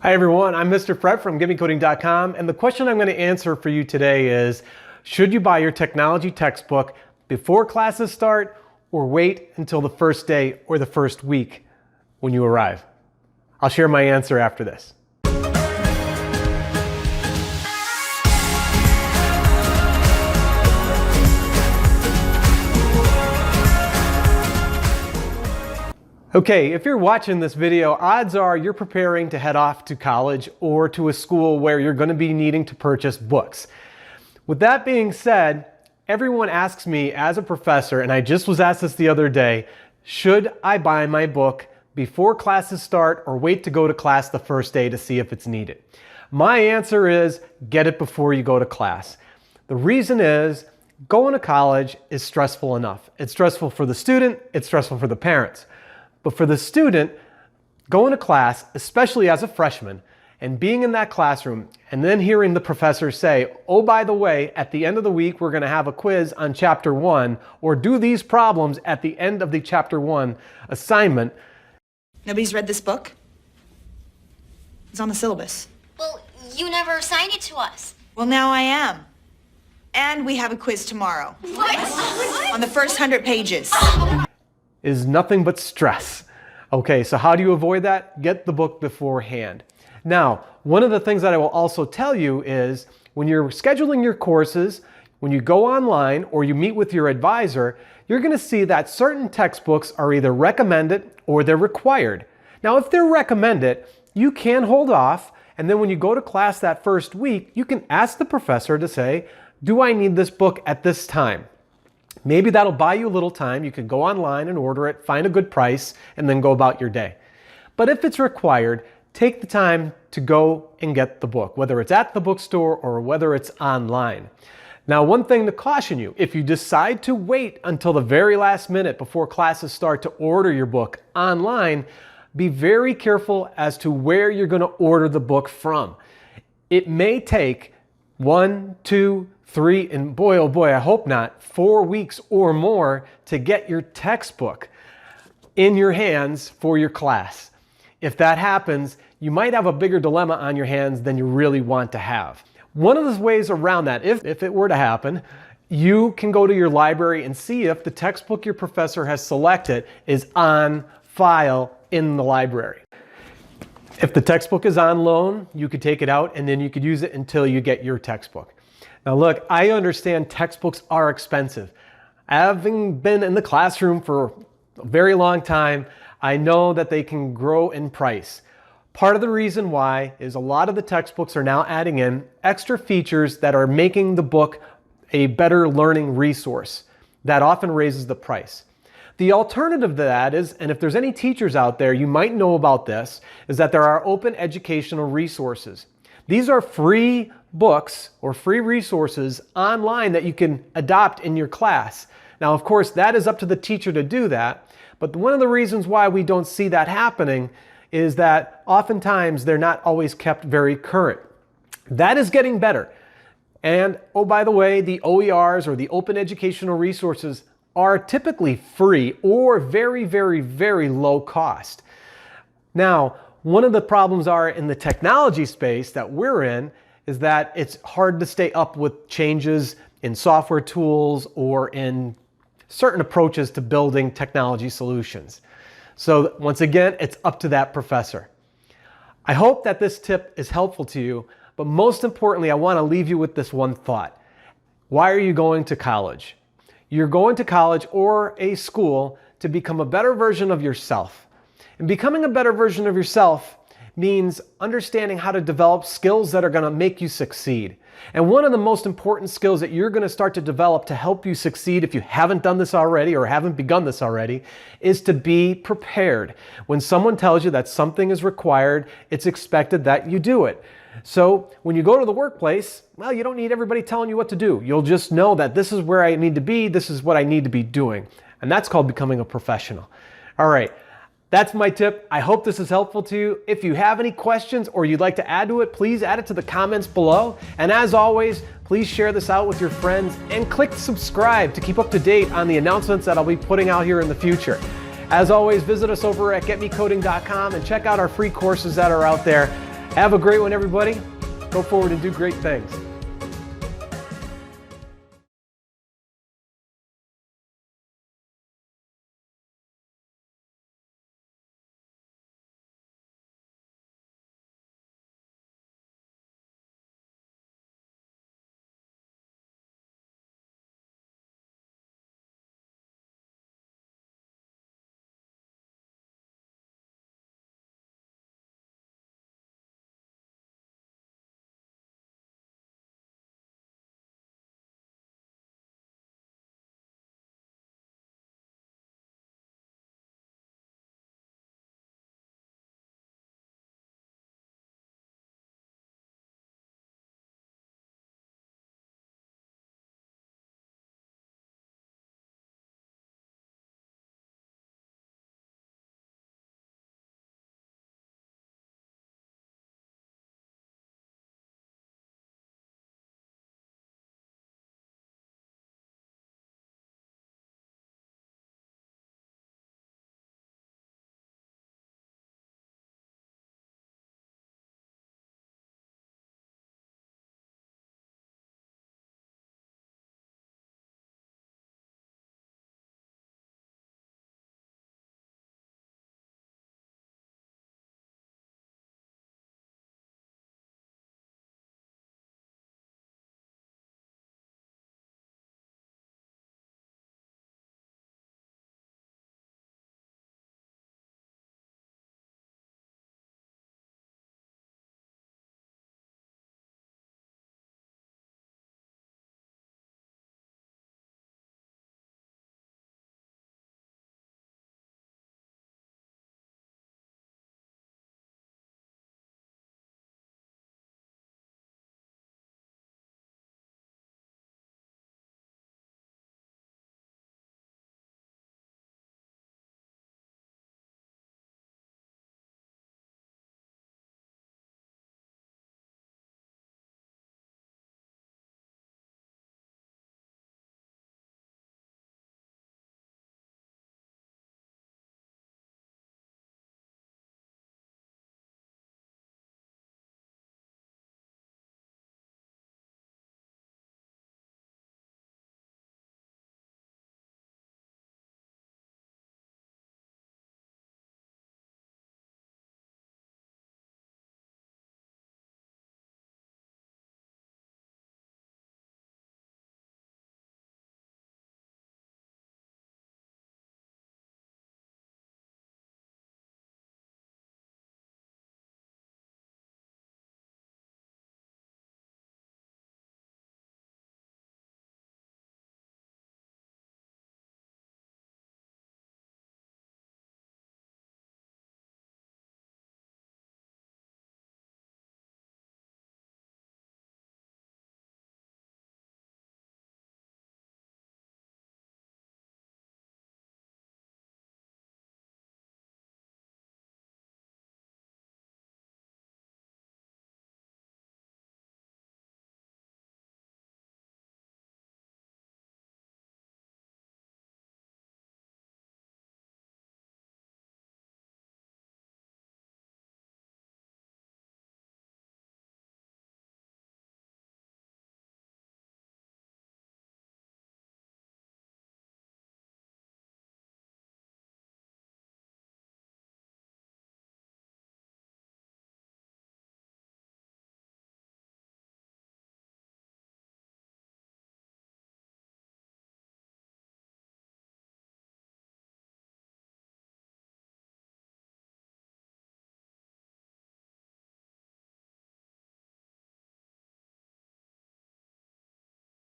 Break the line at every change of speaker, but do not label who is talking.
Hi everyone, I'm Mr. Fred from GetMeCoding.com, and the question I'm going to answer for you today is, should you buy your technology textbook before classes start or wait until the first day or the first week when you arrive? I'll share my answer after this. Okay, if you're watching this video, odds are you're preparing to head off to college or to a school where you're going to be needing to purchase books. With that being said, everyone asks me as a professor, and I just was asked this the other day, should I buy my book before classes start or wait to go to class the first day to see if it's needed? My answer is get it before you go to class. The reason is going to college is stressful enough. It's stressful for the student, it's stressful for the parents. But for the student, going to class, especially as a freshman, and being in that classroom and then hearing the professor say, oh, by the way, at the end of the week, we're going to have a quiz on chapter 1, or do these problems at the end of the chapter 1 assignment.
Nobody's read this book? It's on the syllabus.
Well, you never assigned it to us.
Well, now I am. And we have a quiz tomorrow.
What?
On the first 100 pages.
Is nothing but stress. Okay, so how do you avoid that? Get the book beforehand. Now, one of the things that I will also tell you is when you're scheduling your courses, when you go online or you meet with your advisor, you're going to see that certain textbooks are either recommended or they're required. Now, if they're recommended, you can hold off, and then when you go to class that first week, you can ask the professor to say, do I need this book at this time? Maybe that'll buy you a little time. You can go online and order it, find a good price, and then go about your day. But if it's required, take the time to go and get the book, whether it's at the bookstore or whether it's online. Now, one thing to caution you, if you decide to wait until the very last minute before classes start to order your book online, be very careful as to where you're going to order the book from. It may take 1, 2, 3, and boy, oh boy, I hope not, 4 weeks or more to get your textbook in your hands for your class. If that happens, you might have a bigger dilemma on your hands than you really want to have. One of the ways around that, if it were to happen, you can go to your library and see if the textbook your professor has selected is on file in the library. If the textbook is on loan, you could take it out and then you could use it until you get your textbook. Now look, I understand textbooks are expensive. Having been in the classroom for a very long time, I know that they can grow in price. Part of the reason why is a lot of the textbooks are now adding in extra features that are making the book a better learning resource. That often raises the price. The alternative to that is, and if there's any teachers out there, you might know about this, is that there are open educational resources. These are free books or free resources online that you can adopt in your class. Now, of course, that is up to the teacher to do that, but one of the reasons why we don't see that happening is that oftentimes they're not always kept very current. That is getting better. And, oh, by the way, the OERs or the open educational resources are typically free or very, very, very low cost. Now, one of the problems are in the technology space that we're in is that it's hard to stay up with changes in software tools or in certain approaches to building technology solutions. So once again, it's up to that professor. I hope that this tip is helpful to you, but most importantly, I want to leave you with this one thought. Why are you going to college? You're going to college or a school to become a better version of yourself. And becoming a better version of yourself means understanding how to develop skills that are going to make you succeed. And one of the most important skills that you're going to start to develop to help you succeed, if you haven't done this already or haven't begun this already, is to be prepared. When someone tells you that something is required, it's expected that you do it. So when you go to the workplace, well, you don't need everybody telling you what to do. You'll just know that this is where I need to be, this is what I need to be doing. And that's called becoming a professional. All right. That's my tip. I hope this is helpful to you. If you have any questions or you'd like to add to it, please add it to the comments below. And as always, please share this out with your friends and click subscribe to keep up to date on the announcements that I'll be putting out here in the future. As always, visit us over at GetMeCoding.com and check out our free courses that are out there. Have a great one, everybody. Go forward and do great things.